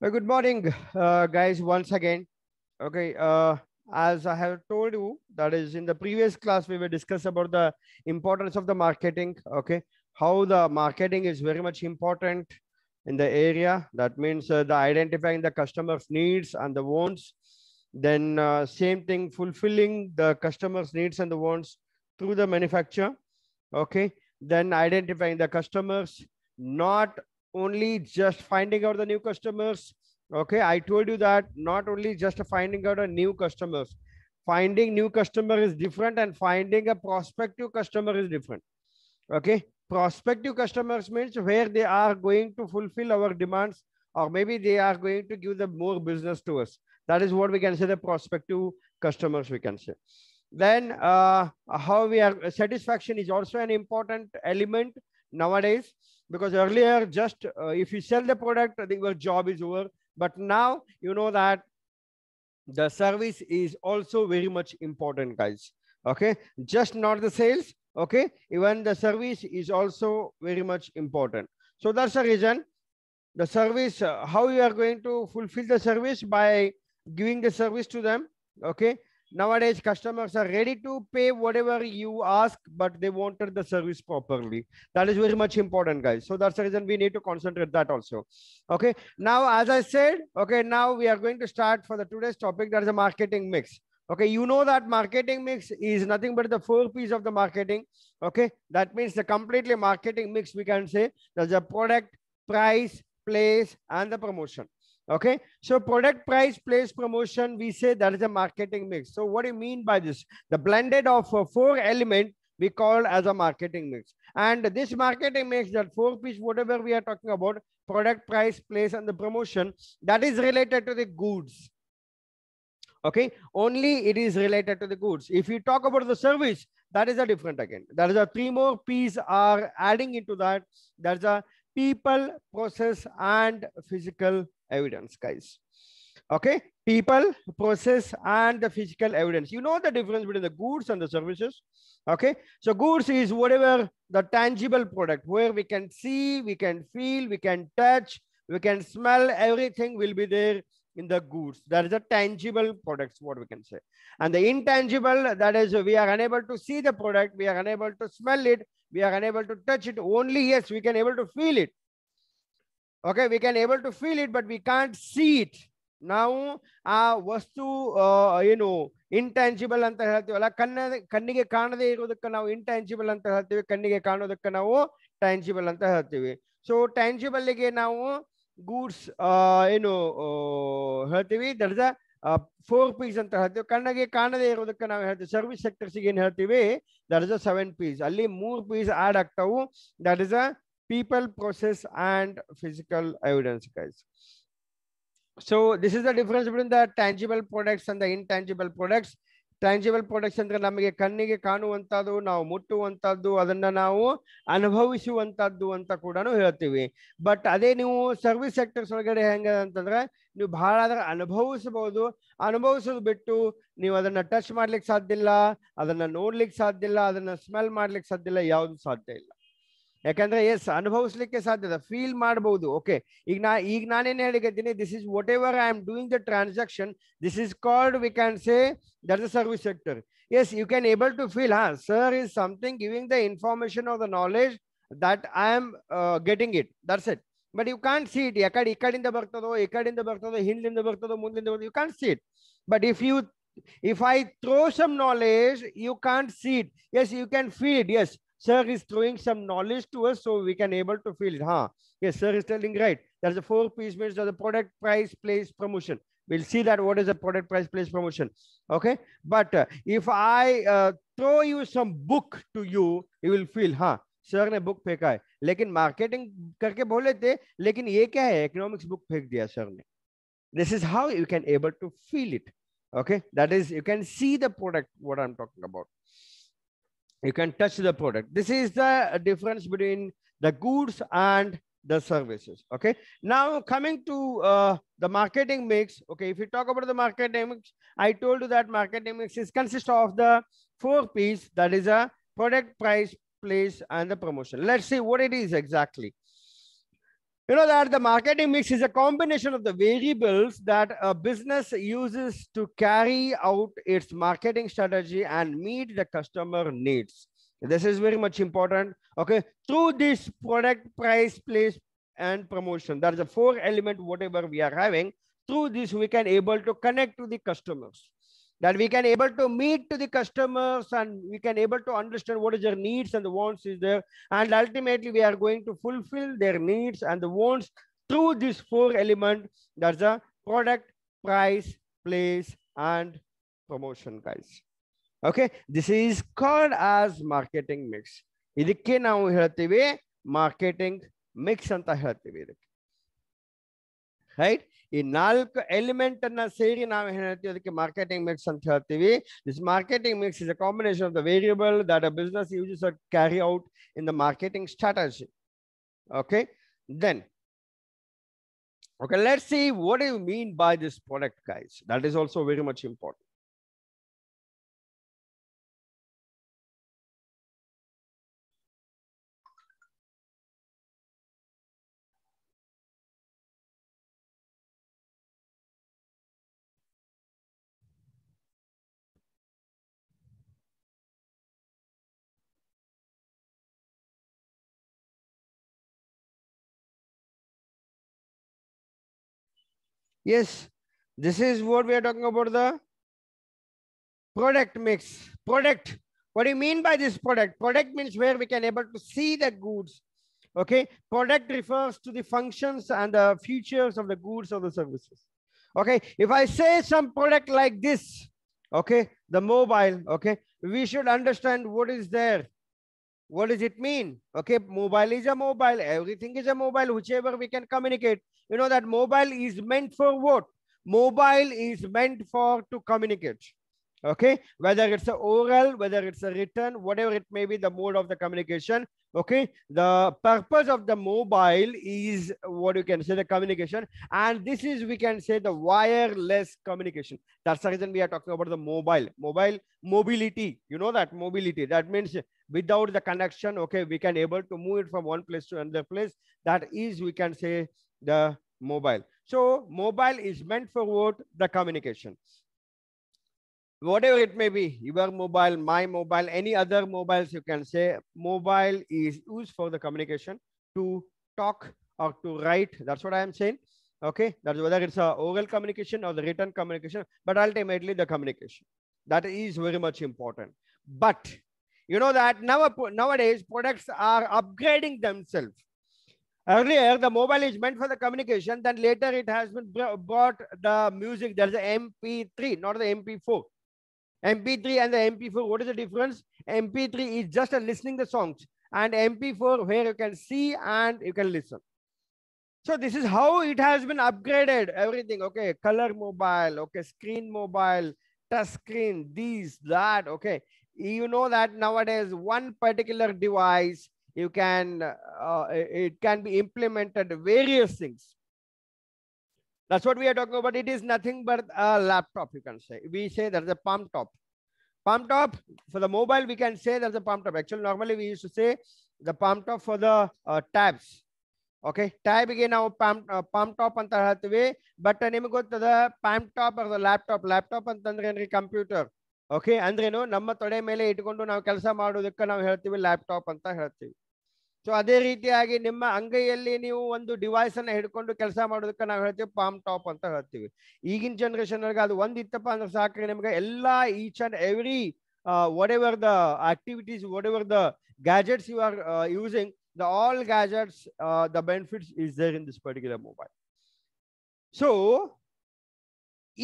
Good morning, guys, once again. Okay, as I have told you, that is in the previous class, we were discuss about the importance of the marketing. Okay, how the marketing is very much important in the area. That means the identifying the customer's needs and the wants. Then same thing, fulfilling the customer's needs and the wants through the manufacturer. Okay, then identifying the customers, not only just finding out the new customers. Okay, I told you that not only just finding out a new customers, finding new customer is different and finding a prospective customer is different. Okay, prospective customers means where they are going to fulfill our demands, or maybe they are going to give the more business to us. That is what we can say, the prospective customers we can say. Then how we are, satisfaction is also an important element nowadays, because earlier just if you sell the product, I think your job is over. But now you know that the service is also very much important, guys. Okay, just not the sales. Okay, even the service is also very much important. So that's the reason the service, how you are going to fulfill the service by giving the service to them. Okay, nowadays customers are ready to pay whatever you ask, but they wanted the service properly. That is very much important, guys. So that's the reason we need to concentrate that also. Okay, now as I said, okay, now we are going to start for the today's topic, that is a marketing mix. Okay, you know that marketing mix is nothing but the 4 P's of the marketing. Okay, that means the completely marketing mix, we can say. There's a product, price, place, and the promotion. Okay, so product, price, place, promotion, we say that is a marketing mix. So what do you mean by this? The blended of 4 elements we call as a marketing mix. And this marketing mix, that 4 P's, whatever we are talking about, product, price, place, and the promotion, that is related to the goods. Okay, only it is related to the goods. If you talk about the service, that is a different again. There is a 3 more P's are adding into that. There's a people, process, and physical evidence, guys. Okay, people, process, and the physical evidence. You know the difference between the goods and the services. Okay, so goods is whatever the tangible product, where we can see, we can feel, we can touch, we can smell, everything will be there in the goods. That is a tangible products, what we can say. And the intangible, that is we are unable to see the product, we are unable to smell it, we are unable to touch it. Only yes, we can able to feel it. Okay, we can able to feel it, but we can't see it. ನಾವು ಆ ವಸ್ತು ಏನು intangible ಅಂತ ಹೇಳ್ತೀವಲ್ಲ, ಕಣ್ಣಿಗೆ ಕಾಣದೇ ಇರೋದಕ್ಕೆ ನಾವು ಇಂಟ್ಯಾಂಜಿಬಲ್ ಅಂತ ಹೇಳ್ತೀವಿ, ಕಣ್ಣಿಗೆ ಕಾಣೋದಕ್ಕೆ ನಾವು ಟ್ಯಾಂಜಿಬಲ್ ಅಂತ ಹೇಳ್ತೀವಿ. ಸೊ ಟ್ಯಾಂಜಿಬಲ್ಗೆ ನಾವು ಗೂಡ್ಸ್ ಏನು ಹೇಳ್ತೀವಿ, ದಟ್ ಇಸ್ 4 P's ಅಂತ ಹೇಳ್ತೀವಿ. ಕಣ್ಣಿಗೆ ಕಾಣದೇ ಇರೋದಕ್ಕೆ ನಾವು ಹೇಳ್ತೀವಿ ಸರ್ವಿಸ್ ಸೆಕ್ಟರ್ಸ್ಗೆ ಏನು ಹೇಳ್ತೀವಿ, ದಟ್ ಇಸ್ 7 P's. ಅಲ್ಲಿ 3 P's ಆಡ್ ಆಗ್ತಾವು. That is people, process, and physical evidence, guys. So this is the difference between the tangible products and the intangible products. Tangible products ಅಂದ್ರೆ ನಮಗೆ ಕಣ್ಣಿಗೆ ಕಾಣುವಂತದ್ದು, ನಾವು ಮುಟ್ಟುವಂತದ್ದು, ಅದನ್ನ ನಾವು ಅನುಭವಿಸುವಂತದ್ದು ಅಂತ ಕೂಡ ಹೇಳ್ತೀವಿ. ಬಟ್ ಅದೇ ನೀವು ಸರ್ವಿಸ್ ಸೆಕ್ಟರ್ಸ್ ಒಳಗಡೆ ಹೆಂಗ ಅಂತಂದ್ರೆ, ನೀವು ಬಹಳ ಅದರ ಅನುಭವಿಸಬಹುದು. ಅನುಭವಿಸೋದು ಬಿಟ್ಟು ನೀವು ಅದನ್ನ ಟಚ್ ಮಾಡ್ಲಿಕ್ಕೆ ಸಾಧ್ಯ ಇಲ್ಲ, ಅದನ್ನ ನೋಡ್ಲಿಕ್ಕೆ ಸಾಧ್ಯ ಇಲ್ಲ, ಅದನ್ನ ಸ್ಮೆಲ್ ಮಾಡ್ಲಿಕ್ಕೆ ಸಾಧ್ಯ ಇಲ್ಲ, ಯಾವುದು ಸಾಧ್ಯ ಇಲ್ಲ. ಯಾಕಂದ್ರೆ ಎಸ್ ಅನುಭವಿಸ್ಲಿಕ್ಕೆ ಸಾಧ್ಯದ, ಫೀಲ್ ಮಾಡಬಹುದು. ಓಕೆ, ಈಗ ನಾನೇನು ಹೇಳಿದ್ದೀನಿ, this is what ever I am doing the transaction, this is called, we can say that is service sector. Yes, you can able to feel, sir is something giving the information or the knowledge that I am getting it, that's it. But you can't see it. Ikadinda ಬರ್ತದೋ ಹಿಂದಿಂದ ಬರ್ತದೋ ಮುಂದಿಂದ ಬರ್ತದೋ, you can't see it. But if I throw some knowledge, you can't see it. Yes, you can feel it. Yes, sir is throwing some knowledge to us, so we can able to feel it. Yes, sir is telling right. There's a 4 P's means the product, price, place, promotion. We'll see that what is the product, price, place, promotion. Okay, but if I throw you some book to you, you will feel sir ने book फेंका है, लेकिन marketing करके बोले थे, लेकिन ये क्या है, इकोनॉमिक्स बुक फेंक दिया सर ने. This is how you can able to feel it. Okay, that is, you can see the product, what I'm talking about. You can touch the product. This is the difference between the goods and the services. Okay, now coming to the marketing mix. Okay, if you talk about the marketing mix, I told you that marketing mix is consist of the 4 P's, that is a product, price, place, and the promotion. Let's see what it is exactly. You know that the marketing mix is a combination of the variables that a business uses to carry out its marketing strategy and meet the customer needs. This is very much important. Okay, through this product, price, place, and promotion, that is the four element whatever we are having. Through this, we can able to connect to the customers, that we can able to meet to the customers, and we can able to understand what is their needs and the wants is there, and ultimately we are going to fulfill their needs and the wants through this four element. That's the product, price, place, and promotion, guys. Okay, this is called as marketing mix. ಇದಕ್ಕೆ ನಾವು ಹೇಳ್ತೀವಿ marketing mix ಅಂತ ಹೇಳ್ತೀವಿ ಇದಕ್ಕೆ, right. ಈ ನಾಲ್ಕು element ಅನ್ನ ಸೇರಿ ನಾವು ಏನ್ ಹೇಳ್ತೀವಿ ಅದಕ್ಕೆ ಮಾರ್ಕೆಟಿಂಗ್ ಮಿಕ್ಸ್ ಅಂತ ಹೇಳ್ತೀವಿ. This marketing mix is a combination of the variable that a business uses to carry out in the marketing strategy. Okay, then okay, let's see what do you mean by this product, guys. That is also very much important. Yes, this is what we are talking about, the product mix. Product, what do you mean by this product? Product means where we can able to see the goods. Okay, product refers to the functions and the features of the goods or the services. Okay, if I say some product like this, okay, the mobile, okay, we should understand what is there. What does it mean? Okay, mobile is a mobile, everything is a mobile, whichever we can communicate. You know that mobile is meant for what? Mobile is meant for to communicate. Okay, whether it's a oral, whether it's a written, whatever it may be, the mode of the communication. Okay, the purpose of the mobile is what you can say the communication, and this is we can say the wireless communication. That's the reason we are talking about the mobile mobility. You know that mobility, that means without the connection, okay, we can able to move it from one place to another place. That is we can say the mobile. So mobile is meant for what? The communication. Whatever it may be, your mobile, my mobile, any other mobiles, you can say mobile is used for the communication, to talk or to write. That's what I am saying. Okay, that's whether it's a oral communication or the written communication, but ultimately the communication, that is very much important. But you know that nowadays products are upgrading themselves. Earlier, the mobile is meant for the communication. Then later, it has been brought the music. There's the MP3, not the MP4. MP3 and the MP4, what is the difference? MP3 is just a listening the songs, and MP4 where you can see and you can listen. So this is how it has been upgraded. Everything, okay, color mobile, okay, screen mobile, touch screen, these, that, okay. You know that nowadays one particular device, you can it can be implemented various things. That's what we are talking about. It is nothing but a laptop, you can say. We say there's a palm top. Palm top for the mobile, we can say there's a palm top. Actually, normally we used to say the palm top for the tabs. Okay, tab ಗೆ ನಾವು palm top ಅಂತ ಹೇಳ್ತೀವಿ. But ನಿಮಗೆ ಗೊತ್ತದ palm top or the laptop ಅಂತಂದ್ರೆ ಏನ್ರಿ computer. Okay, ಅಂದ್ರೇನು ನಮ್ಮ ತೊಡೆ ಮೇಲೆ ಇಟ್ಕೊಂಡು ನಾವು ಕೆಲಸ ಮಾಡೋದಕ್ಕೆ ನಾವು ಹೇಳ್ತೀವಿ ಲ್ಯಾಪ್ಟಾಪ್ ಅಂತ ಹೇಳ್ತೀವಿ. ಸೊ ಅದೇ ರೀತಿಯಾಗಿ ನಿಮ್ಮ ಅಂಗೈಯಲ್ಲಿ ನೀವು ಒಂದು ಡಿವೈಸ್ ಅನ್ನ ಹಿಡ್ಕೊಂಡು ಕೆಲಸ ಮಾಡೋದಕ್ಕೆ ನಾವು ಹೇಳ್ತೀವಿ ಪಾಮ್ ಟಾಪ್ ಅಂತ ಹೇಳ್ತೀವಿ. ಈಗಿನ ಜನರೇಷನ್ ಅದು ಒಂದ್ ಇತ್ತಪ್ಪ ಅಂದ್ರೆ ಸಾಕ್ರಿ ನಿಮ್ಗೆ ಎಲ್ಲಾ each and every whatever the activities, whatever the gadgets you are using, the all gadgets, the benefits is there in this particular mobile. So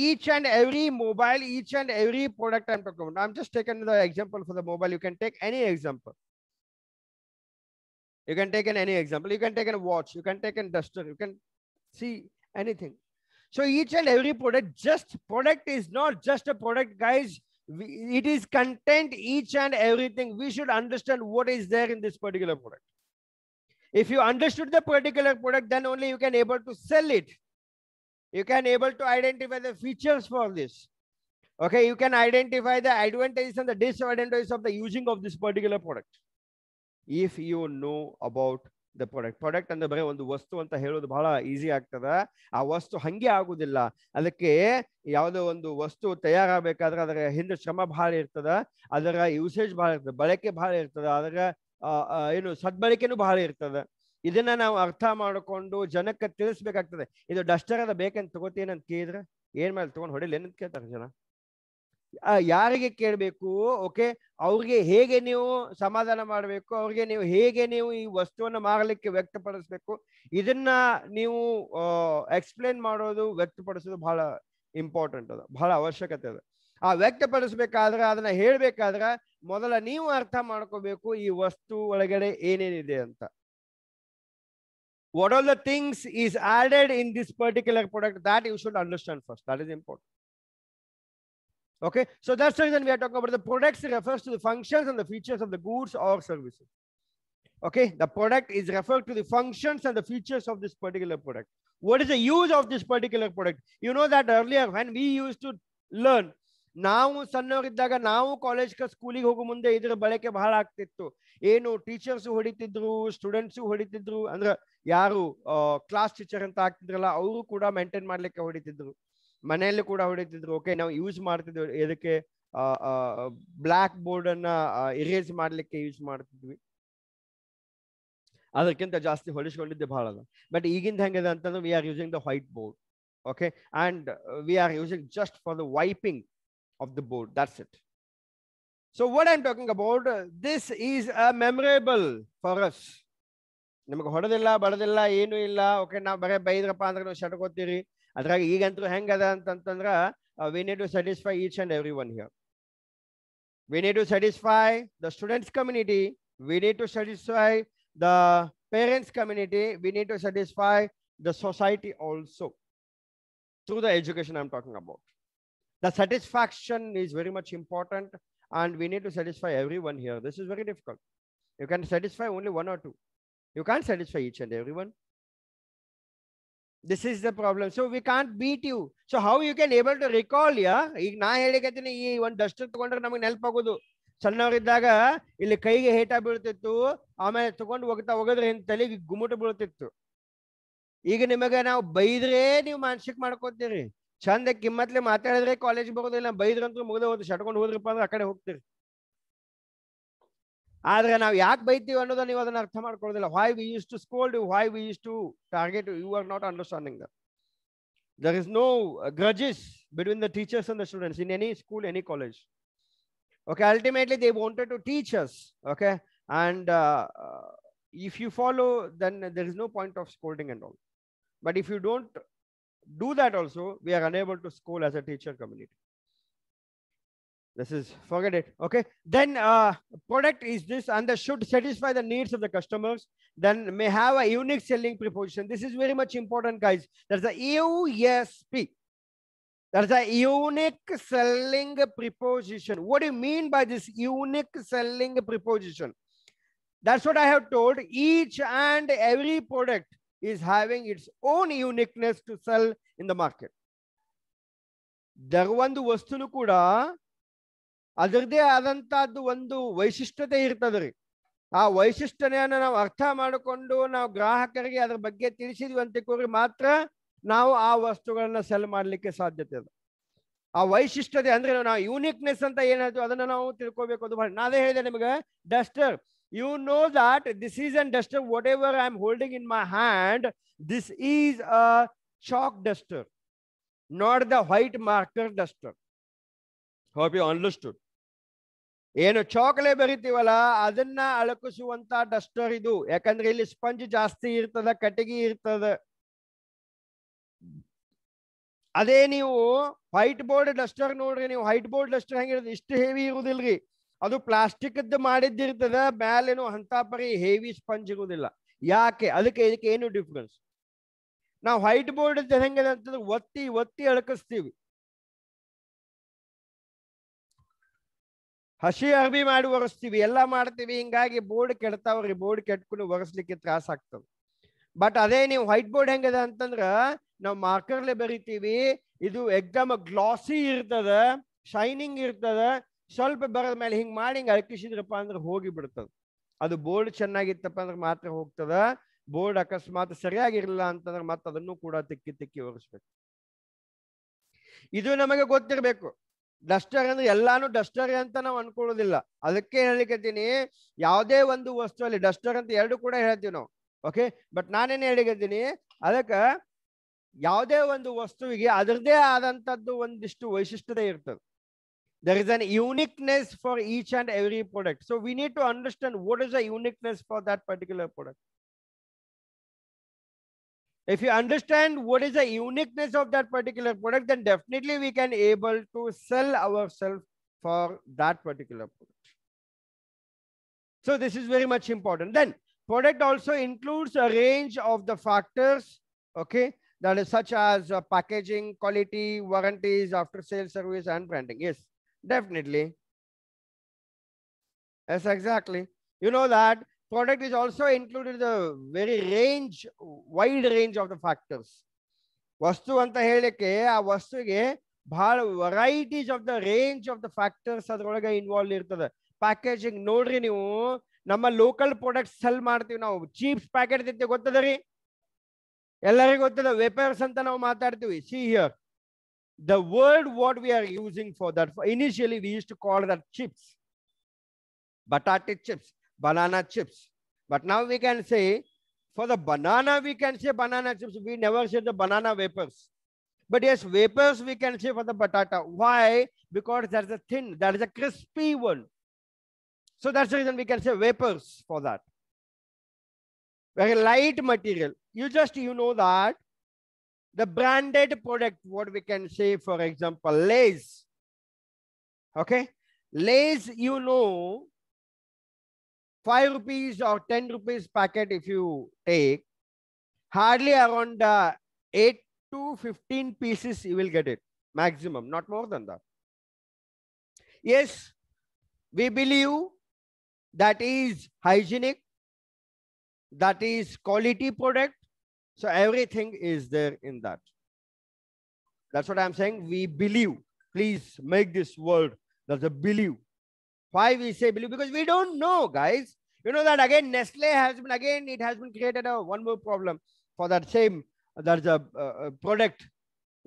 each and every mobile, each and every product I'm talking about, I'm just taking the example for the mobile. You can take any example. You can take any example. You can take a watch. You can take a duster. You can see anything. So each and every product is not just a product, guys. It is content, each and everything. We should understand what is there in this particular product. If you understood the particular product, then only you can able to sell it. You can able to identify the features for this. Okay, you can identify the advantages and the disadvantages of the using of this particular product. If you know about the product ಅಂದ್ರೆ ಬರೀ ಒಂದು ವಸ್ತು ಅಂತ ಹೇಳೋದು ಬಹಳ easy ಆಗ್ತದ. ಆ ವಸ್ತು ಹಂಗೆ ಆಗುದಿಲ್ಲ. ಅದಕ್ಕೆ ಯಾವುದೋ ಒಂದು ವಸ್ತು ತಯಾರಾಗಬೇಕಾದ್ರೆ ಅದರ ಹಿಂದೆ ಶ್ರಮ ಬಹಳ ಇರ್ತದ, ಅದರ ಯೂಸೇಜ್ ಬಹಳ ಇರ್ತದೆ, ಬಳಕೆ ಬಹಳ ಇರ್ತದ, ಅದರ ಏನು ಸದ್ಬಳಕೆನೂ ಬಹಳ ಇರ್ತದ. ಇದನ್ನ ನಾವು ಅರ್ಥ ಮಾಡಿಕೊಂಡು ಜನಕ್ಕೆ ತಿಳಿಸ್ಬೇಕಾಗ್ತದೆ. ಇದು ಡಸ್ಟರ್ ಅದ ಬೇಕಂತ ತಗೋತೇನಂತ ಕೇಳಿದ್ರೆ ಏನ್ ಮೇಲೆ ತಗೊಂಡು ಹೊಡಿಲಿ ಏನಂತ ಕೇಳ್ತಾರೆ ಜನ. ಯಾರಿಗೆ ಕೇಳಬೇಕು? ಓಕೆ, ಅವ್ರಿಗೆ ಹೇಗೆ ನೀವು ಸಮಾಧಾನ ಮಾಡಬೇಕು, ಅವ್ರಿಗೆ ನೀವು ಹೇಗೆ ನೀವು ಈ ವಸ್ತುವನ್ನು ಮಾರಲಿಕ್ಕೆ ವ್ಯಕ್ತಪಡಿಸ್ಬೇಕು, ಇದನ್ನ ನೀವು ಎಕ್ಸ್ಪ್ಲೇನ್ ಮಾಡೋದು, ವ್ಯಕ್ತಪಡಿಸೋದು ಬಹಳ ಇಂಪಾರ್ಟೆಂಟ್ ಅದ, ಬಹಳ ಅವಶ್ಯಕತೆ ಅದ. ಆ ವ್ಯಕ್ತಪಡಿಸ್ಬೇಕಾದ್ರೆ, ಅದನ್ನ ಹೇಳ್ಬೇಕಾದ್ರೆ ಮೊದಲ ನೀವು ಅರ್ಥ ಮಾಡ್ಕೋಬೇಕು ಈ ವಸ್ತು ಒಳಗಡೆ ಏನೇನಿದೆ ಅಂತ. What all the things is added in this particular product, that you should understand first. That is important. Okay, so that's the reason we are talking about the products. Refers to the functions and the features of the goods or services. Okay, the product is referred to the functions and the features of this particular product. What is the use of this particular product? You know that earlier when we used to learn, ನಾವು ಸಣ್ಣವರಿದ್ದಾಗ ನಾವು college ಸ್ಕೂಲಿಗೆ ಹೋಗೋ ಮುಂದೆ ಇದ್ರ ಬಳಕೆ ಬಹಳ ಆಗ್ತಿತ್ತು. ಏನು ಟೀಚರ್ಸ್ ಹೊಡಿತಿದ್ರು, ಸ್ಟೂಡೆಂಟ್ಸು ಹೊಡಿತಿದ್ರು, ಅಂದ್ರೆ ಯಾರು ಕ್ಲಾಸ್ ಟೀಚರ್ ಅಂತ ಆಗ್ತಿದ್ರಲ್ಲ ಅವರು ಕೂಡ ಮೇಂಟೈನ್ ಮಾಡ್ಲಿಕ್ಕೆ ಹೊಡಿತಿದ್ರು, ಮನೆಯಲ್ಲಿ ಕೂಡ ಹೊಡಿತಿದ್ರು. ಓಕೆ, ನಾವು ಯೂಸ್ ಮಾಡ್ತಿದ್ವಿ ಇದಕ್ಕೆ ಬ್ಲಾಕ್ ಬೋರ್ಡ್ ಅನ್ನ ಇರೇಸ್ ಮಾಡ್ಲಿಕ್ಕೆ ಯೂಸ್ ಮಾಡ್ತಿದ್ವಿ. ಅದಕ್ಕಿಂತ ಜಾಸ್ತಿ ಹೊಲಿಸ್ಕೊಂಡಿದ್ದೆ ಬಹಳ ಅದ. ಬಟ್ ಈಗಿಂದ ಹೆಂಗಿದೆ ಅಂತಂದ್ರೆ we are using the white board. Okay, and we are using just for the wiping of the board. That's it. So what I'm talking about, this is a memorable for us. ನಿಮಗೆ ಹೊಡೆದಿಲ್ಲ ಬಡದಿಲ್ಲ ಏನು ಇಲ್ಲ. Okay, ನಾವು ಬರೀ ಬೈದ್ರಪ್ಪ ಅಂದ್ರೆ ನೀವು ಶಟ್ಕೋತೀರಿ. ಅದ್ರಾಗ ಈಗಂತೂ ಹೆಂಗದ ಅಂತಂತಂದ್ರ we need to satisfy each and everyone here. We need to satisfy the students community, we need to satisfy the parents community, we need to satisfy the society also through the education I'm talking about. The satisfaction is very much important and we need to satisfy everyone here. This is very difficult. You can satisfy only one or two. You can't satisfy each and everyone. This is the problem. So we can't beat you. So how you can able to recall? ಈಗ ನಾ ಹೇಳಿಕತ್ತೀನಿ, ಈ ಒಂದು Duster ತಗೊಂಡ್ರೆ ನಮಗೆ ನೆನಪಾಗೋದು. ಸಣ್ಣವರಿದ್ದಾಗ ಇಲ್ಲಿ ಕೈಗೆ ಹೇಟ ಬೀಳ್ತಿತ್ತು, ಆಮೇಲೆ ತಗೊಂಡು ಹೋಗಿದ್ರೆ ತಲೆಗೆ ಗುಮ್ಮಟ ಬೀಳ್ತಿತ್ತು. ಈಗ ನಿಮಗೆ ನಾವು ಬೈದ್ರೆ ನೀವು ಮಾನಸಿಕ ಮಾಡ್ಕೋತೀರಿ, ಚಂದ ಕಿಮ್ಮತ್ಲೆ ಮಾತಾಡಿದ್ರೆ ಕಾಲೇಜ್ ಬರೋದಿಲ್ಲ, ಬೈದ್ರಂತೂ ಮುಗಿದ ಹೋದ್ ಶಟ್ಕೊಂಡು ಹೋದ್ರಪ್ಪ ಅಂದ್ರೆ ಆ ಕಡೆ ಹೋಗ್ತೀರಿ. ಆದ್ರೆ ನಾವು ಯಾಕೆ ಬೈತೀವಿ ಅನ್ನೋದನ್ನ ನೀವು ಅದನ್ನ ಅರ್ಥ ಮಾಡ್ಕೊಳ್ಳೋದಿಲ್ಲ. why we used to scold you, why we used to target you, you are not understanding that. There is no grudges between the teachers and the students in any school, any college. Okay, ultimately they wanted to teach us. Okay, and if you follow, then there is no point of scolding and all. But if you don't do that also, we are unable to scold as a teacher community. This is, forget it. Okay, then product is this and that should satisfy the needs of the customers, then may have a unique selling proposition. This is very much important, guys. There's a USP. There's a unique selling proposition. What do you mean by this unique selling proposition? That's what I have told. Each and every product is having its own uniqueness to sell in the market. ಒಂದು ವಸ್ತುನು ಕೂಡ ಅದರದೇ ಆದಂತಹದ್ದು ಒಂದು ವೈಶಿಷ್ಟ್ಯತೆ ಇರ್ತದ್ರಿ. ಆ ವೈಶಿಷ್ಟ್ಯತೆಯನ್ನು ನಾವು ಅರ್ಥ ಮಾಡಿಕೊಂಡು ನಾವು ಗ್ರಾಹಕರಿಗೆ ಅದ್ರ ಬಗ್ಗೆ ತಿಳಿಸಿದ್ವಿ ಅಂತ ಮಾತ್ರ ನಾವು ಆ ವಸ್ತುಗಳನ್ನ ಸೆಲ್ ಮಾಡ್ಲಿಕ್ಕೆ ಸಾಧ್ಯತೆ ಇದೆ. ಆ ವೈಶಿಷ್ಟ್ಯತೆ ಅಂದ್ರೆ ನಾವು ಯೂನಿಕ್ನೆಸ್ ಅಂತ ಏನಾಯ್ತು ಅದನ್ನ ನಾವು ತಿಳ್ಕೋಬೇಕು. ಅದು ನಾನೇ ಹೇಳಿದೆ ನಿಮಗೆ, Duster, you know that this is a duster, whatever I am holding in my hand, this is a chalk duster, not the white marker duster. Hope you understood. ಏನು ಚಾಕ್ಲೆ ಬರಿತೀವಲ್ಲ ಅದನ್ನ ಅಳಕಿಸುವಂತ ಡಸ್ಟರ್ ಇದು. ಯಾಕಂದ್ರೆ ಇಲ್ಲಿ ಸ್ಪಂಜ್ ಜಾಸ್ತಿ ಇರ್ತದ, ಕಟ್ಟಿಗೆ ಇರ್ತದ. ಅದೇ ನೀವು ವೈಟ್ ಬೋರ್ಡ್ ಡಸ್ಟರ್ ನೋಡ್ರಿ, ನೀವು ವೈಟ್ ಬೋರ್ಡ್ ಡಸ್ಟರ್ ಹೆಂಗಿರೋದು, ಇಷ್ಟು ಹೆವಿ ಇರುವುದಿಲ್ರಿ. ಅದು ಪ್ಲಾಸ್ಟಿಕ್ ಮಾಡಿದ್ದಿರ್ತದ, ಮ್ಯಾಲೇನು ಅಂತ ಪರಿ ಹೆವಿ ಸ್ಪಂಜ್ ಇರುವುದಿಲ್ಲ. ಯಾಕೆ? ಅದಕ್ಕೆ ಇದಕ್ಕೆ ಏನು ಡಿಫ್ರೆನ್ಸ್? ನಾವು ವೈಟ್ ಬೋರ್ಡ್ ಹೆಂಗಿದೆ ಅಂತಂದ್ರೆ ಒತ್ತಿ ಒತ್ತಿ ಅಳಕಿಸ್ತೀವಿ. ಹಸಿ ಅರ್ಬಿ ಮಾಡಿ ಒರೆಸ್ತೀವಿ, ಎಲ್ಲ ಮಾಡ್ತೀವಿ. ಹಿಂಗಾಗಿ ಬೋರ್ಡ್ ಕೆಡ್ತಾವ್ರಿ, ಬೋರ್ಡ್ ಕೆಟ್ಕೊಂಡು ಒರೆಸ್ಲಿಕ್ಕೆ ತ್ರಾಸ ಆಗ್ತದೆ. ಬಟ್ ಅದೇ ನೀವು ವೈಟ್ ಬೋರ್ಡ್ ಹೆಂಗದ ಅಂತಂದ್ರ ನಾವು ಮಾರ್ಕರ್ಲೆ ಬರಿತೀವಿ, ಇದು ಎಕ್ದಮ್ ಗ್ಲಾಸಿ ಇರ್ತದ, ಶೈನಿಂಗ್ ಇರ್ತದ. ಸ್ವಲ್ಪ ಬರದ ಮೇಲೆ ಹಿಂಗ್ ಮಾಡಿ ಹಿಂಗ್ ಅಳಕಿಸಿದ್ರಪ್ಪ ಅಂದ್ರೆ ಹೋಗಿ ಬಿಡ್ತದ. ಅದು ಬೋರ್ಡ್ ಚೆನ್ನಾಗಿತ್ತಪ್ಪ ಅಂದ್ರೆ ಮಾತ್ರ ಹೋಗ್ತದ. ಬೋರ್ಡ್ ಅಕಸ್ಮಾತ್ ಸರಿಯಾಗಿರಲಿಲ್ಲ ಅಂತಂದ್ರೆ ಮತ್ತೆ ಅದನ್ನು ಕೂಡ ತಿಕ್ಕಿ ಒರೆಸ್ಬೇಕು. ಇದು ನಮಗೆ ಗೊತ್ತಿರಬೇಕು. ಡಸ್ಟರ್ ಅಂದ್ರೆ ಎಲ್ಲಾನು ಡಸ್ಟರ್ ಅಂತ ನಾವು ಅನ್ಕೊಳ್ಳೋದಿಲ್ಲ. ಅದಕ್ಕೆ ಹೇಳಿಕತ್ತೀನಿ, ಯಾವುದೇ ಒಂದು ವಸ್ತುವಲ್ಲಿ ಡಸ್ಟರ್ ಅಂತ ಎರಡು ಕೂಡ ಹೇಳ್ತೀವಿ ನಾವು. ಓಕೆ, ಬಟ್ ನಾನೇನು ಹೇಳಿಕತ್ತೀನಿ, ಅದಕ್ಕೆ ಯಾವುದೇ ಒಂದು ವಸ್ತುವಿಗೆ ಅದರದೇ ಆದಂತದ್ದು ಒಂದಿಷ್ಟು ವೈಶಿಷ್ಟ್ಯತೆ ಇರ್ತದೆ. There is an uniqueness for each and every product. So we need to understand what is the uniqueness for that particular product. If you understand what is the uniqueness of that particular product, then definitely we can able to sell ourselves for that particular product. So this is very much important. Then product also includes a range of the factors, okay, that is such as packaging, quality, warranties, after sales service, and branding. Yes, definitely. Yes, exactly. You know that product is also included the very wide range of the factors. ವಸ್ತು ಅಂತ ಹೇಳಿಕ್ಕೆ ಆ ವಸ್ತುವಿಗೆ ಬಹಳ varieties of the range of the factors ಅದ್ರೊಳಗೆ involve ಇರ್ತದೆ. Packaging ನೋಡ್ರಿ, ನೀವು ನಮ್ಮ ಲೋಕಲ್ ಪ್ರಾಡಕ್ಟ್ ಸೆಲ್ ಮಾಡ್ತೀವಿ ನಾವು. ಚೀಪ್ಸ್ ಪ್ಯಾಕೆಟ್ ತಿಂತೀವಿ, ಗೊತ್ತದ ರೀ? ಎಲ್ಲರಿಗೂ ಗೊತ್ತದ. ವೇಪರ್ಸ್ ಅಂತ ನಾವು ಮಾತಾಡ್ತೀವಿ. See here the word what we are using for that, initially we used to call that chips, batata chips, banana chips, but now we can say for the banana we can say banana chips. We never say the banana vapors, but yes, vapors we can say for the batata. Why? Because that's a thin, that is a crispy one, so that's the reason we can say vapors for that. Very light material. You know that the branded product, what we can say, for example, Lay's. Okay, Lay's, you know, 5 rupees or 10 rupees packet, if you take, hardly around 8 to 15 pieces you will get it, maximum, not more than that. Yes, we believe that is hygienic, that is quality product. So everything is there in that. That's what I'm saying. We believe. Please make this word. That's a believe. Why we say believe? Because we don't know, guys. You know that again, Nestle has been, again, it has been created one more problem for that same, that's a product,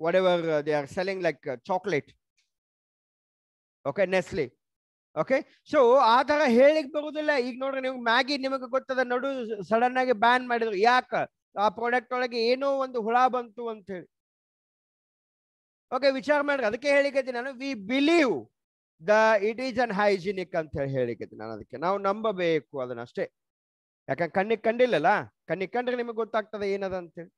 whatever they are selling, like chocolate. Okay, Nestle. Okay, so ಆ ತರ ಹೇಳಿಕ್ ಬರುದಿಲ್ಲ. ಈಗ ನೋಡ್ರಿ, ನೀವು Maggi ನಿಮಗೆ ಗೊತ್ತದ, ನಡು sudden ಆಗಿ ಬ್ಯಾನ್ ಮಾಡಿದ್ರು. ಯಾಕೆ? ಆ ಪ್ರಾಡಕ್ಟ್ ಒಳಗೆ ಏನೋ ಒಂದು ಹುಳ ಬಂತು ಅಂತ ಹೇಳಿ. ಓಕೆ, ವಿಚಾರ ಮಾಡ್ರಿ. ಅದಕ್ಕೆ ಹೇಳಿಕತ್ತೀನಿ ನಾನು, we believe it is an hygienic ಅಂತ ಹೇಳಿ ಹೇಳಿಕತ್ತೀನಿ ನಾನು. ಅದಕ್ಕೆ ನಾವು ನಂಬಬೇಕು ಅದನ್ನ ಅಷ್ಟೇ. ಯಾಕಂದ್ರೆ ಕಣ್ಣಿಗೆ ಕಂಡಿಲ್ಲಲ್ಲ, ಕಣ್ಣಿಗೆ ಕಂಡ್ರೆ ನಿಮಗೆ ಗೊತ್ತಾಗ್ತದೆ ಏನದ ಅಂತ ಹೇಳಿ.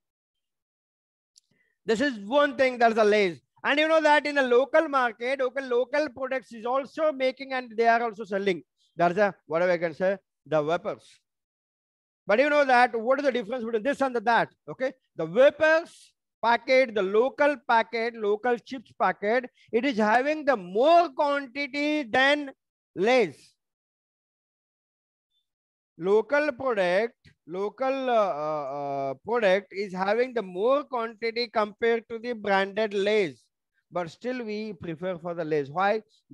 This is one thing, that's a Lay's. And you know that in a local market, local products is also making, and they are also selling. That's a, whatever I can say, the vapors. But you know that what is the difference between this and that? Okay, the vapors packet, the local packet, local chips packet, it is having the more quantity than Lay's. Local product is having the more quantity compared to the branded Lay's, but still we prefer for the Lay's. Why?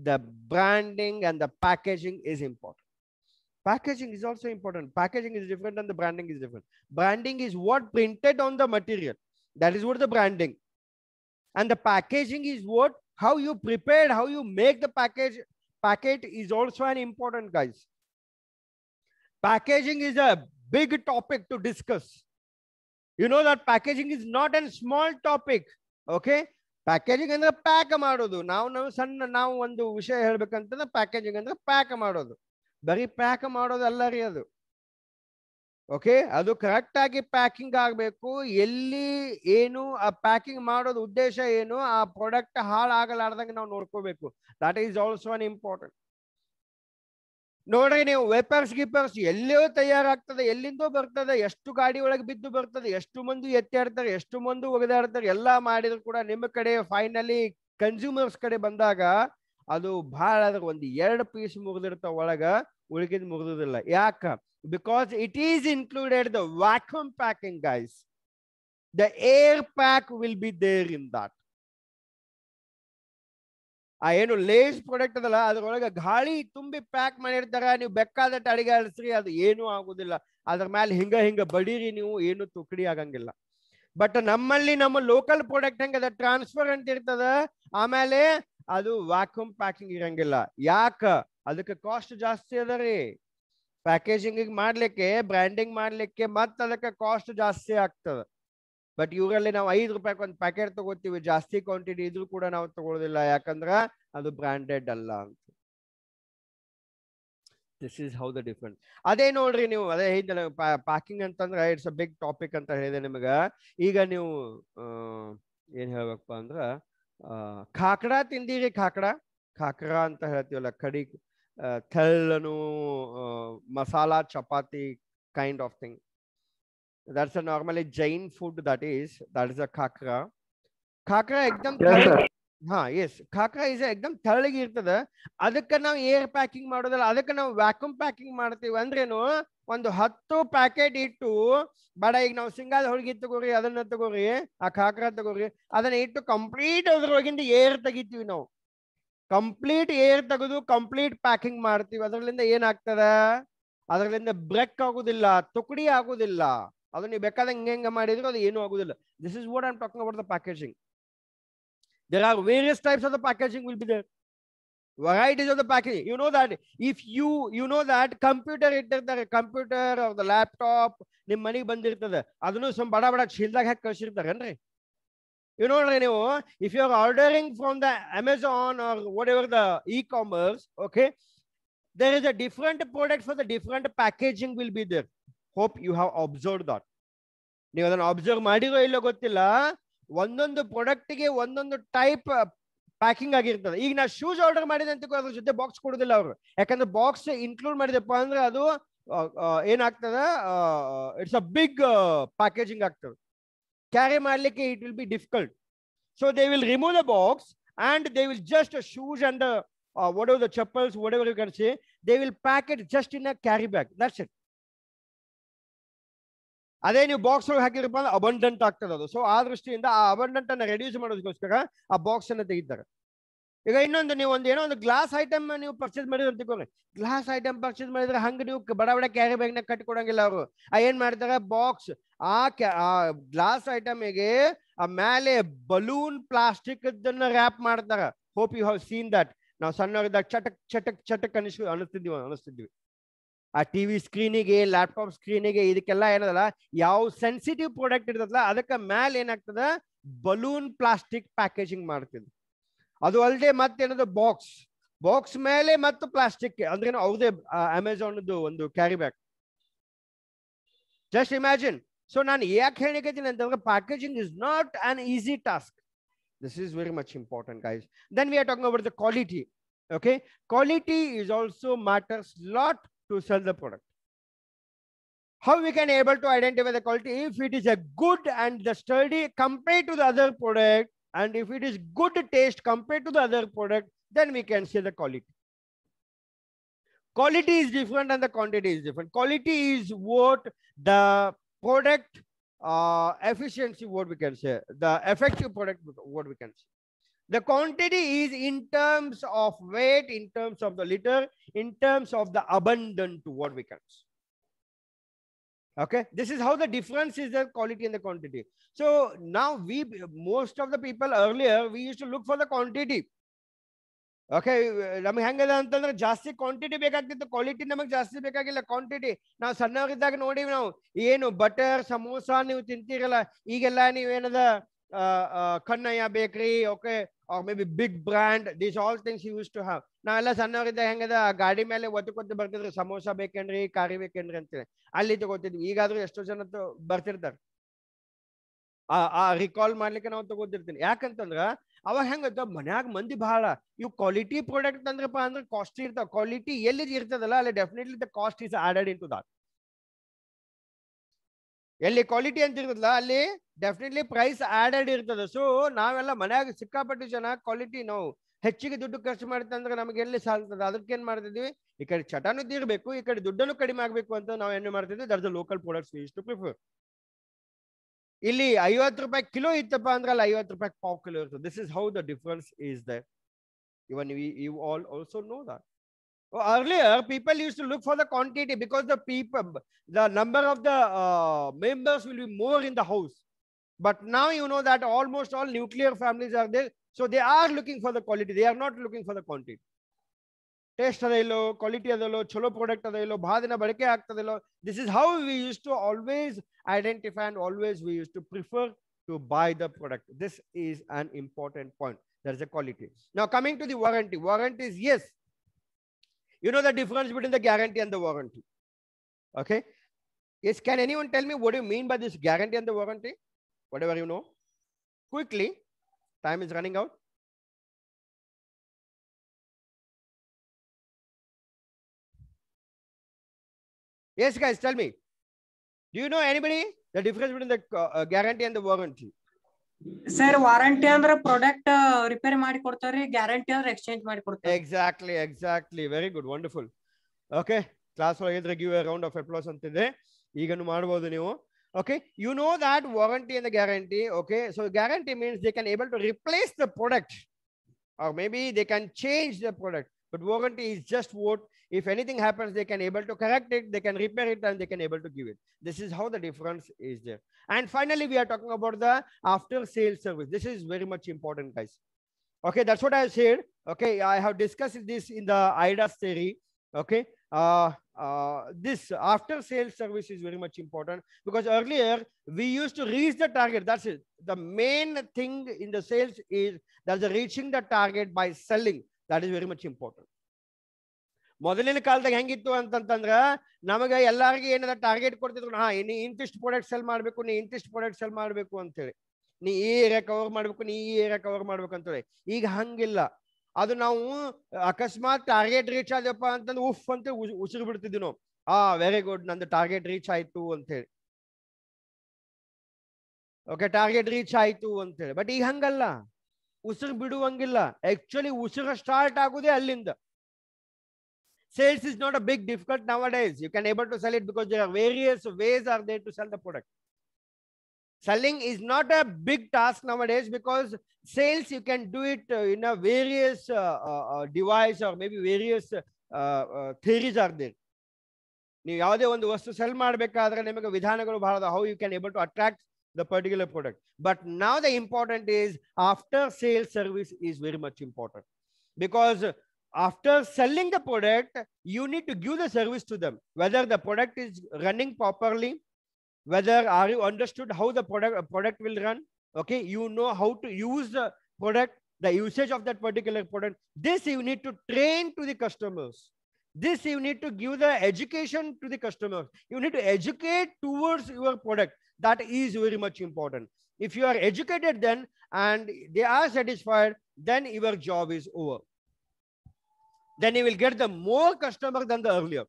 The branding and the packaging is important. Packaging is also important. Packaging is different and the branding is different. Branding is what printed on the material. That is what the branding. And the packaging is what, how you prepared, how you make the packet is also an important, guys. Packaging is a big topic to discuss. You know that packaging is not a small topic. Okay, packaging ಅಂದ್ರೆ pack ಮಾಡೋದು. ನಾವು ಸಣ್ಣ ನಾವು ಒಂದು ವಿಷಯ ಹೇಳ್ಬೇಕಂತಂದ್ರೆ packaging ಅಂದ್ರೆ pack ಮಾಡೋದು. ಬರೀ ಪ್ಯಾಕ್ ಮಾಡೋದು ಅಲ್ಲ ರೀ ಅದು. ಓಕೆ, ಅದು ಕರೆಕ್ಟ್ ಆಗಿ ಪ್ಯಾಕಿಂಗ್ ಆಗಬೇಕು. ಎಲ್ಲಿ ಏನು ಆ ಪ್ಯಾಕಿಂಗ್ ಮಾಡೋದು ಉದ್ದೇಶ ಏನು, ಆ ಪ್ರಾಡಕ್ಟ್ ಹಾಳಾಗಲಾರ್ದಂಗೆ ನಾವು ನೋಡ್ಕೋಬೇಕು. That is also an important. ನೋಡ್ರಿ, ನೀವು ವೇಪರ್ಸ್ ಗಿಪರ್ಸ್ ಎಲ್ಲೋ ತಯಾರಾಗ್ತದೆ, ಎಲ್ಲಿಂದೋ ಬರ್ತದೆ, ಎಷ್ಟು ಗಾಡಿ ಒಳಗೆ ಬಿದ್ದು ಬರ್ತದೆ, ಎಷ್ಟು ಮಂದಿ ಎತ್ತಾಡ್ತಾರೆ, ಎಷ್ಟು ಮಂದಿ ಒಗೆದಾಡ್ತಾರೆ, ಎಲ್ಲ ಮಾಡಿದ್ರು ಕೂಡ ನಿಮ್ಮ ಕಡೆ ಫೈನಲಿ ಕನ್ಸ್ಯೂಮರ್ಸ್ ಕಡೆ ಬಂದಾಗ ಅದು ಬಹಳ ಒಂದು 2 ಪೀಸ್ ಮುಗಿದಿರ್ತಾವ, ಒಳಗ ಉಳಿಕಿದ್ ಮುಗಿದುದಿಲ್ಲ. ಯಾಕ? Because it is included the vacuum packing, guys. The air pack will be there in that. ಆ ಏನು ಲೇಸ್ ಪ್ರಾಡಕ್ಟ್ ಅದಲ್ಲ ಅದ್ರೊಳಗೆ ಗಾಳಿ ತುಂಬಿ ಪ್ಯಾಕ್ ಮಾಡಿರ್ತಾರ, ನೀವು ಬೇಕಾದಟ್ಟು ಅಡಿಗೆ ಅಳಿಸ್ರಿ ಅದು ಏನೂ ಆಗುದಿಲ್ಲ. ಅದ್ರ ಮೇಲೆ ಹಿಂಗ ಬಡೀರಿ ನೀವು, ಏನು ತುಕಡಿ ಆಗಂಗಿಲ್ಲ. ಬಟ್ ನಮ್ಮಲ್ಲಿ ನಮ್ಮ ಲೋಕಲ್ ಪ್ರಾಡಕ್ಟ್ ಹೆಂಗದ ಟ್ರಾನ್ಸ್ಪರೆಂಟ್ ಇರ್ತದ, ಆಮೇಲೆ ಅದು ವ್ಯಾಕ್ಯೂಮ್ ಪ್ಯಾಕಿಂಗ್ ಇರಂಗಿಲ್ಲ. ಯಾಕ? ಅದಕ್ಕೆ ಕಾಸ್ಟ್ ಜಾಸ್ತಿ ಅದ ರೀ. ಪ್ಯಾಕೇಜಿಂಗ್ ಮಾಡ್ಲಿಕ್ಕೆ, ಬ್ರ್ಯಾಂಡಿಂಗ್ ಮಾಡ್ಲಿಕ್ಕೆ ಮತ್ತ ಅದಕ್ಕೆ ಕಾಸ್ಟ್ ಜಾಸ್ತಿ ಆಗ್ತದ. ಬಟ್ ಇವರಲ್ಲಿ ನಾವು 5 ರೂಪಾಯಿ ಒಂದು ಪ್ಯಾಕೆಟ್ ತಗೋತೀವಿ, ಜಾಸ್ತಿ ಕ್ವಾಂಟಿಟಿ ಇದ್ರೂ ಕೂಡ ನಾವು ತಗೊಳ್ಳೋದಿಲ್ಲ, ಯಾಕಂದ್ರ ಅದು ಬ್ರಾಂಡೆಡ್ ಅಲ್ಲ ಅಂತ. This is how the difference. ಅದೇ ನೋಡ್ರಿ, ನೀವು ಅದೇ ಹೇಳಿದ್ದೆ ಪ್ಯಾಕಿಂಗ್ ಅಂತಂದ್ರೆ ಇಟ್ಸ್ ಅ ಬಿಗ್ ಟಾಪಿಕ್ ಅಂತ ಹೇಳಿದೆ ನಿಮಗ. ಈಗ ನೀವು ಏನ್ ಹೇಳ್ಬೇಕಪ್ಪ ಅಂದ್ರ ಖಾಕ್ರಾ ತಿಂದಿರಿ? ಖಾಕ್ರಾ ಅಂತ ಹೇಳ್ತೀವಲ್ಲ, ಕಡಿ ತೆಳ್ಳನು masala chapati kind of thing. That's a normally Jain food. That is a khakra. Khakra ekdam yes, khakra is ekdam thallige irtade. Adakke ನಾವು ಏರ್ ಪ್ಯಾಕಿಂಗ್ ಮಾಡೋದಲ್ಲ, ಅದಕ್ಕೆ ನಾವು ವ್ಯಾಕ್ಯೂಮ್ ಪ್ಯಾಕಿಂಗ್ ಮಾಡ್ತೀವಿ. ಅಂದ್ರೇನು, ಒಂದು 10 ಪ್ಯಾಕೆಟ್ ಇಟ್ಟು ಬಡ, ಈಗ ನಾವು ಸಿಂಗಾದ ಹೋಳಿಗೆ ತಗೋರಿ, ಅದನ್ನ ತಗೋರಿ, ಆ ಖಾಕ್ರಾ ತಗೋರಿ, ಅದನ್ನ ಇಟ್ಟು ಕಂಪ್ಲೀಟ್ ಅದ್ರೊಳಗಿಂದ ಏರ್ ತೆಗಿತೀವಿ ನಾವು. ಕಂಪ್ಲೀಟ್ ಏರ್ ತೆಗೆದು ಕಂಪ್ಲೀಟ್ ಪ್ಯಾಕಿಂಗ್ ಮಾಡ್ತೀವಿ. ಅದರಿಂದ ಏನಾಗ್ತದ? ಅದರಿಂದ ಬ್ರೇಕ್ ಆಗುದಿಲ್ಲ, ತುಕಡಿ ಆಗುದಿಲ್ಲ. ಅದು ನೀವು ಬೇಕಾದಂಗೆ ಹೆಂಗೆ ಮಾಡಿದ್ರು ಅದು ಏನೂ ಆಗುದಿಲ್ಲ. This is what I'm talking about the packaging. There are various types of the packaging will be there. Varieties of the packaging. You know that if you know that computer ಇಟ್ಟಿರ್ತಾರೆ, ಕಂಪ್ಯೂಟರ್ or the laptop ನಿಮ್ಮ ಮನೆಗೆ ಬಂದಿರ್ತದೆ, ಅದನ್ನು ಸ್ವಲ್ಪ ಬಡ ಚೀಲದಾಗ ಹಾಕಿ ಕಳಿಸಿರ್ತಾರೇನ್ರಿ? You know, if you are ordering from the Amazon or whatever the e-commerce, okay, there is a different product for the different packaging will be there. Hope you have observed that. ನೀವು ಅದನ್ನು observe ಮಾಡಿರೋ ಇಲ್ಲೋ ಗೊತ್ತಿಲ್ಲ, ಒಂದೊಂದು ಪ್ರಾಡಕ್ಟ್ಗೆ ಒಂದೊಂದು type packing ಆಗಿರ್ತದೆ. ಈಗ ನಾ ಶೂಸ್ ಆರ್ಡರ್ ಮಾಡಿದೆ ಅಂತ ಅದ್ರ ಜೊತೆ ಬಾಕ್ಸ್ ಕೊಡೋದಿಲ್ಲ ಅವರು, ಯಾಕಂದ್ರೆ ಬಾಕ್ಸ್ ಇನ್ಕ್ಲೂಡ್ ಮಾಡಿದಪ್ಪ ಅಂದ್ರೆ ಅದು ಏನಾಗ್ತದೆ, ಇಟ್ಸ್ ಅ ಬಿಗ್ ಪ್ಯಾಕೇಜಿಂಗ್ ಆಗ್ತದೆ. ಕ್ಯಾರಿ ಮಾಡ್ಲಿಕ್ಕೆ it will be difficult. So they will remove the box and they will just shoes and whatever the chappals, whatever you can say, they will pack it just in a carry bag. That's it. ಅದೇ ನೀವು box ಒಳಗೆ ಹಾಕಿರಪ್ಪ ಅಂದ್ರೆ abundant ಆಗ್ತದೆ ಅದು. So ಆ ದೃಷ್ಟಿಯಿಂದ ಆ abundant ಅನ್ನ ರೆಡ್ಯೂಸ್ ಮಾಡೋದಕ್ಕೋಸ್ಕರ ಆ ಬಾಕ್ಸ್ ಅನ್ನ ತೆಗಿತಾರೆ. ಈಗ ಇನ್ನೊಂದು, ನೀವು ಏನೋ ಒಂದು ಗ್ಲಾಸ್ ಐಟಮ್ ನೀವು ಪರ್ಚೇಸ್ ಮಾಡಿದ್ರೆ ಅಂತಿಕೋರಿ, ಗ್ಲಾಸ್ ಐಟಮ್ ಪರ್ಚೇಸ್ ಮಾಡಿದ್ರೆ ಹಂಗೆ ನೀವು ಬಡ ಕ್ಯಾರಿ ಬ್ಯಾಗ್ ನ ಕಟ್ಟಿಕೊಡಂಗಿಲ್ಲ ಅವರು. ಏನ್ ಮಾಡ್ತಾರೆ, ಬಾಕ್ಸ್ ಆ ಗ್ಲಾಸ್ ಐಟಮ್ಗೆ ಆ ಮೇಲೆ ಬಲೂನ್ ಪ್ಲಾಸ್ಟಿಕ್ ರ್ಯಾಪ್ ಮಾಡ್ತಾರ. Hope you have seen that. ನಾವು ಸಣ್ಣವರಿದ್ದಾಗ ಚಟಕ್ ಅನಿಸ್ತಿದ್ವಿ. ಆ ಟಿವಿ ಸ್ಕ್ರೀನಿಗೆ, ಲ್ಯಾಪ್ಟಾಪ್ ಸ್ಕ್ರೀನಿಗೆ, ಇದಕ್ಕೆಲ್ಲ ಏನದಲ್ಲ, ಯಾವ ಸೆನ್ಸಿಟಿವ್ ಪ್ರಾಡಕ್ಟ್ ಇರ್ತದಲ್ಲ ಅದಕ್ಕೆ ಮೇಲೆ ಏನಾಗ್ತದ, ಬಲೂನ್ ಪ್ಲಾಸ್ಟಿಕ್ ಪ್ಯಾಕೇಜಿಂಗ್ ಮಾಡ್ತಿದ್ವಿ. ಅದು ಅಲ್ಲದೆ ಮತ್ತೇನದು, ಬಾಕ್ಸ್ ಮೇಲೆ ಮತ್ತು ಪ್ಲಾಸ್ಟಿಕ್, ಅಂದ್ರೇನು ಅವ್ರದೇ ಅಮೆಝಾನ್ ಒಂದು carry bag. Just imagine. So ನಾನು ಯಾಕೆ ಹೇಳಿಕತ್ತೀನಿ ಅಂತಂದ್ರೆ, packaging is not an easy task. This is very much important, guys. Then we are talking about the quality. Okay, quality is also matters lot to sell the product. How we can able to identify the quality? If it is a good and the sturdy compared to the other product, and if it is good taste compared to the other product, then we can say the quality. Quality is different and the quantity is different. Quality is what the product efficiency, what we can say, the effective product, what we can say. The quantity is in terms of weight, in terms of the liter, in terms of the abundant, what we can say. Okay, this is how the difference is, the quality and the quantity. So now most of the people earlier, we used to look for the quantity. Okay, ನಮ್ಗೆ ಹೆಂಗದ ಅಂತಂದ್ರೆ ಜಾಸ್ತಿ quantity ಬೇಕಾಗ್ತಿತ್ತು, quality ನಮಗೆ ಜಾಸ್ತಿ ಬೇಕಾಗಿಲ್ಲ. Quantity ನಾವು ಸಣ್ಣವರಿದ್ದಾಗ ನೋಡಿವಿ, ನಾವು ಏನು ಬಟರ್ ಸಮೋಸ ನೀವು ತಿಂತೀರಲ್ಲ, ಈಗೆಲ್ಲ ನೀವೇನದ ಕನ್ನಯ್ಯ ಬೇಕ್ರಿ, okay, maybe big brand, these all things you use to have. ನಾವೆಲ್ಲ ಸಣ್ಣವರಿದ್ದಾಗ ಹೆಂಗದ, ಗಾಡಿ ಮೇಲೆ ಒತ್ತು ಬರ್ತಿದ್ರು, ಸಮೋಸ ಬೇಕೇನ್ರಿ, ಕಾರಿ ಬೇಕೇನ್ರಿ ಅಂತೇಳಿ ಅಲ್ಲಿ ತಗೋತಿದ್ವಿ. ಈಗಾದ್ರೂ ಎಷ್ಟೋ ಜನ ಬರ್ತಿರ್ತಾರೆ, ಆ ರಿಕಾಲ್ ಮಾಡ್ಲಿಕ್ಕೆ ನಾವು ತಗೋತಿರ್ತೀನಿ. ಯಾಕಂತಂದ್ರ ಅವಾಗ ಹೆಂಗ ಮನ್ಯಾಗ ಮಂದಿ ಬಹಳ, ಇವು ಕ್ವಾಲಿಟಿ ಪ್ರಾಡಕ್ಟ್ ಅಂದ್ರಪ್ಪ ಅಂದ್ರೆ ಕಾಸ್ಟ್ಲಿ ಇರ್ತಾವ. ಕ್ವಾಲಿಟಿ ಎಲ್ಲಿ ಇರ್ತದಲ್ಲ ಅಲ್ಲಿ definitely the cost is added in to that. ಎಲ್ಲಿ ಕ್ವಾಲಿಟಿ ಅಂತ ಇರ್ತದಲ್ಲ ಅಲ್ಲಿ ಡೆಫಿನೆಟ್ಲಿ ಪ್ರೈಸ್ ಆಡೆಡ್ ಇರ್ತದೆ. ಸೊ ನಾವೆಲ್ಲ ಮನ್ಯಾಗ ಸಿಕ್ಕಾಪಟ್ಟು ಜನ ಕ್ವಾಲಿಟಿ ನಾವು ಹೆಚ್ಚಿಗೆ ದುಡ್ಡು ಖರ್ಚು ಮಾಡ್ತಂದ್ರೆ ನಮ್ಗೆ ಎಲ್ಲಿ ಸಾಲ್ತದೆ. ಅದಕ್ಕೆ ಏನ್ ಮಾಡ್ತಿದ್ವಿ, ಈ ಕಡೆ ಚಟನೂ ತೀರ್ಬೇಕು, ಈ ಕಡೆ ದುಡ್ಡನ್ನು ಕಡಿಮೆ ಆಗ್ಬೇಕು ಅಂತ ನಾವು ಏನು ಮಾಡ್ತಿದ್ವಿ, that's the local products we use to prefer. ಇಲ್ಲಿ 50 ರೂಪಾಯಿ ಕಿಲೋ ಇತ್ತಪ್ಪ ಅಂದ್ರೆ ಅಲ್ಲಿ 50 ರೂಪಾಯಿ ಪಾವ್ ಕಿಲೋ ಇರ್ತದೆ. This is how the difference is there. Even you all also know that. Earlier, people used to look for the quantity because the number of the members will be more in the house. But now you know that almost all nuclear families are there. So they are looking for the quality. They are not looking for the quantity. Taste adilo, quality adilo, cholo product adilo, bhadina badike agtadilo. This is how we used to always identify and always we used to prefer to buy the product. This is an important point. There is a quality. Now coming to the warranty. Warranty is, yes. You know the difference between the guarantee and the warranty. Okay. Yes. Can anyone tell me what do you mean by this guarantee and the warranty? Whatever you know. Quickly. Time is running out. Yes, guys, tell me. Do you know anybody the difference between the guarantee and the warranty? Sir, warranty andre product repair ಮಾಡಿ ಕೊಡ್ತಾರೆ, guarantee andre exchange ಮಾಡಿ ಕೊಡ್ತಾರೆ. Exactly. Very good. Wonderful. Okay. Class ಒಳಗೆ give a round of applause ಅಂತಿದೆ. ಈಗನು ಮಾಡಬಹುದು ನೀವು. Okay. You know that warranty and the guarantee. Okay. So guarantee means they can able to replace the product, or maybe they can change the product. But warranty is just what, if anything happens, they can able to correct it, they can repair it, and they can able to give it. This is how the difference is there. And finally, we are talking about the after sales service. This is very much important, guys. Okay, that's what I said. Okay, I have discussed this in the IDAS theory. Okay, this after sales service is very much important, because earlier we used to reach the target. That's it. The main thing in the sales is that's reaching the target by selling. That is very much important. ಮೊದಲಿನ ಕಾಲದಾಗ ಹೆಂಗಿತ್ತು ಅಂತಂತಂದ್ರ ನಮಗೆ ಎಲ್ಲಾರ್ಗಿ ಏನದ target ಕೊಡ್ತಿದ್ರು, ನೀ ಇಂತಿಷ್ಟು product cell ಮಾಡ್ಬೇಕು, ನೀ ಇಂತಿಷ್ಟು ಪ್ರಾಡಕ್ಟ್ ಸೆಲ್ ಮಾಡ್ಬೇಕು ಅಂತೇಳಿ, ನೀ ಈ ಏರಿಯಾ ಕವರ್ ಮಾಡ್ಬೇಕು, ನೀ ಈ ಏರಿಯಾ ಕವರ್ ಮಾಡ್ಬೇಕು ಅಂತೇಳಿ. ಈಗ ಹಂಗಿಲ್ಲ. ಅದು ನಾವು ಅಕಸ್ಮಾತ್ ಟಾರ್ಗೆಟ್ ರೀಚ್ ಆದ್ಯಪ್ಪ ಅಂತಂದ್ರೆ ಉಫ್ ಅಂತ ಉಸಿರು ಬಿಡ್ತಿದ್ವಿ ನಾವು. ವೆರಿ ಗುಡ್, ನಂದು ಟಾರ್ಗೆಟ್ ರೀಚ್ ಆಯ್ತು ಅಂತೇಳಿ. ಓಕೆ, ಟಾರ್ಗೆಟ್ ರೀಚ್ ಆಯ್ತು ಅಂತೇಳಿ. ಬಟ್ ಈಗ ಹಂಗಲ್ಲ, ಉಸಿರು ಬಿಡುವಂಗಿಲ್ಲ. ಆಕ್ಚುಲಿ ಉಸಿರು ಸ್ಟಾರ್ಟ್ ಆಗುದೇ ಅಲ್ಲಿಂದ. Sales is not a big difficult nowadays. You can able to sell it because there are various ways are there to sell the product. Selling is not a big task nowadays, because sales you can do it in a various device, or maybe various theories are there. ನೀವು ಯಾವುದೇ ಒಂದು ವಸ್ತು cell ಮಾಡಬೇಕಾದ್ರೆ ನಿಮಗೆ ವಿಧಾನಗಳು ಬಹಳ, how you can able to attract the particular product. But now the important is after sales service is very much important, because after selling the product, you need to give the service to them, whether the product is running properly, whether are you understood how the product will run. Okay, you know how to use the product, the usage of that particular product. This you need to train to the customers. This you need to give the education to the customers. You need to educate towards your product. That is very much important. If you are educated then and they are satisfied, then your job is over. Then you will get the more customer than the earlier.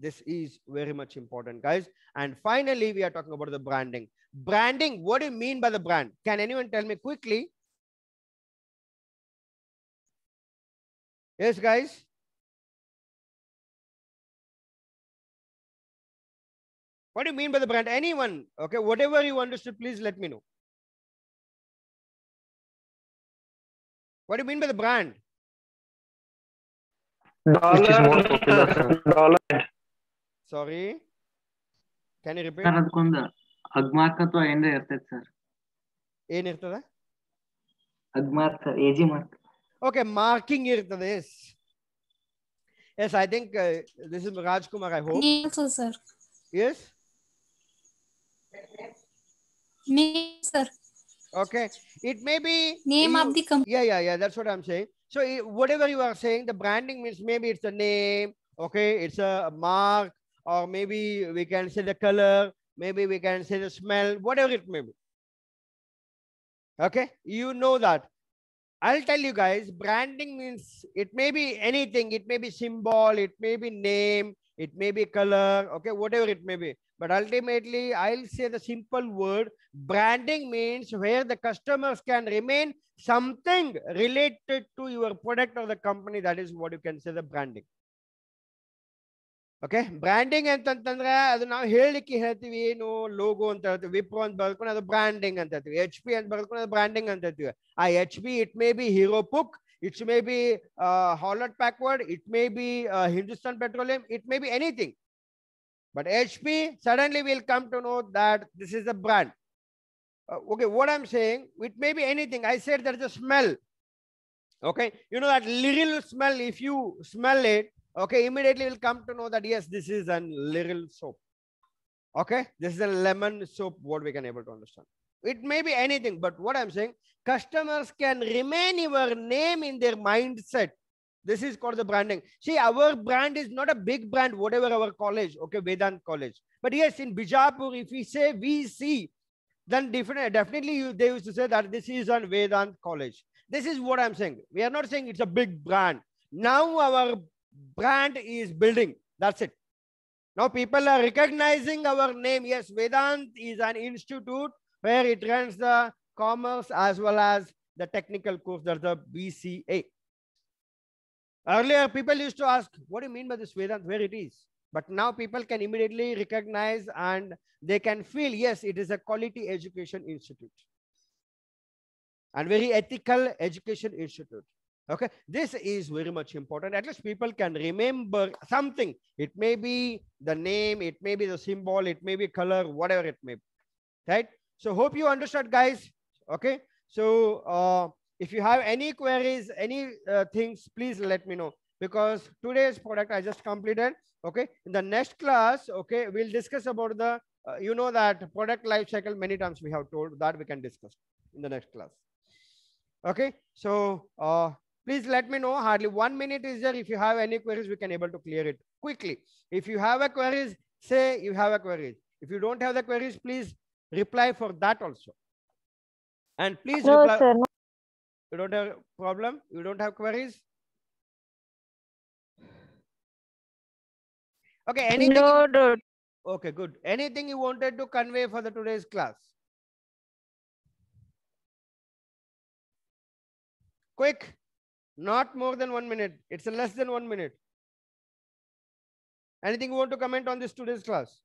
This is very much important, guys. And finally, we are talking about the branding. Branding, what do you mean by the brand? Can anyone tell me quickly? Yes, guys. What do you mean by the brand? Anyone? Okay, whatever you understood, please let me know. What do you mean by the brand? Dollar. Sorry, can you repeat? Sir, ಅದಕ್ಕೊಂದು ಅಗ್ಮಾರ್ಕ್ ಅಥವಾ ಏನ್ರ ಇರ್ತೈತೆ sir. ಏನಿರ್ತದ? Agmark, AG mark. Okay, marking ಇರ್ತದೆ. Yes, I think this is Rajkumar, I hope. Also, sir. Yes. Me, sir. Okay, it may be Name of the company. Yeah, that's what I'm saying. So whatever you are saying, the branding means maybe it's a name, okay, it's a mark, or maybe we can say the color, maybe we can say the smell, whatever it may be. Okay, you know that. I'll tell you guys, branding means it may be anything. It may be symbol, it may be name, it may be color, okay, whatever it may be. But ultimately, I'll say the simple word, branding means where the customers can remain something related to your product or the company. That is what you can say the branding. Okay, branding ಅಂತಂತಂದ್ರೆ ಅದು ನಾವು ಹೇಳಲಿಕ್ಕೆ ಹೇಳ್ತೀವಿ, ಏನು logo ಅಂತ ಹೇಳ್ತೀವಿ, ವಿಪ್ರೋ ಅಂತ ಬರ್ಕೊಂಡು ಅದು ಬ್ರಾಂಡಿಂಗ್ ಅಂತ ಹೇಳ್ತೀವಿ, HP ಅಂತ ಬರ್ಕೊಂಡು ಅದು ಬ್ರಾಂಡಿಂಗ್ ಅಂತ ಹೇಳ್ತೀವಿ. ಆ HP, it may be Hero Book, It may be Hewlett Packard, it may be Hindustan Petroleum, it may be anything. But HP, suddenly we'll come to know that this is a brand. Okay, what I'm saying, it may be anything. I said there's a smell. Okay, you know that little smell, if you smell it, okay, immediately will come to know that yes, this is a little soap. Okay, this is a lemon soap, what we can able to understand. It may be anything, but what I'm saying, customers can remain your name in their mindset. This is called the branding. See, our brand is not a big brand, whatever our college, okay, Vedant College. But yes, in Bijapur, if we say VC, then definitely they used to say that this is on Vedant College. This is what I'm saying. We are not saying it's a big brand. Now our brand is building. That's it. Now people are recognizing our name. Yes, Vedant is an institute where it runs the commerce as well as the technical course. That's the BCA. Earlier, people used to ask, what do you mean by this Vedant, where it is? But now people can immediately recognize and they can feel, yes, it is a quality education institute and very ethical education institute. Okay, this is very much important. At least people can remember something. It may be the name, it may be the symbol, it may be color, whatever it may be. Right? So hope you understood, guys. Okay. So if you have any queries, any things, please let me know, because today's product I just completed. Okay. In the next class, okay, we'll discuss about the, you know, that product life cycle. Many times we have told that we can discuss in the next class. Okay. So please let me know. Hardly 1 minute is there. If you have any queries, we can able to clear it quickly. If you have a queries, say you have a queries. If you don't have the queries, please reply for that also. And please No, reply. sir. No. You don't have problem? You don't have queries? Okay, anything? No, dude. Okay, good. Anything you wanted to convey for the today's class? Quick, not more than 1 minute. It's less than 1 minute. Anything you want to comment on this today's class?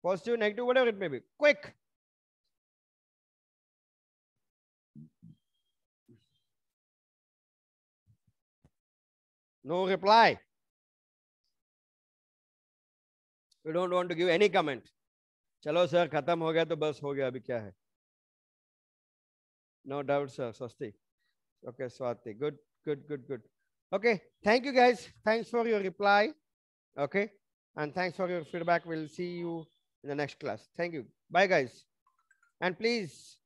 Positive, negative, whatever it may be. Quick. No reply. We don't want to give any comment. चलो sir खत्म हो गया तो बस हो गया अभी क्या है? No doubt, sir. Swasti. Okay, Swati. Good, good, good, good. Okay, thank you guys. Thanks for your reply. Okay, and thanks for your feedback. We'll see you in the next class. Thank you. Bye, guys. And please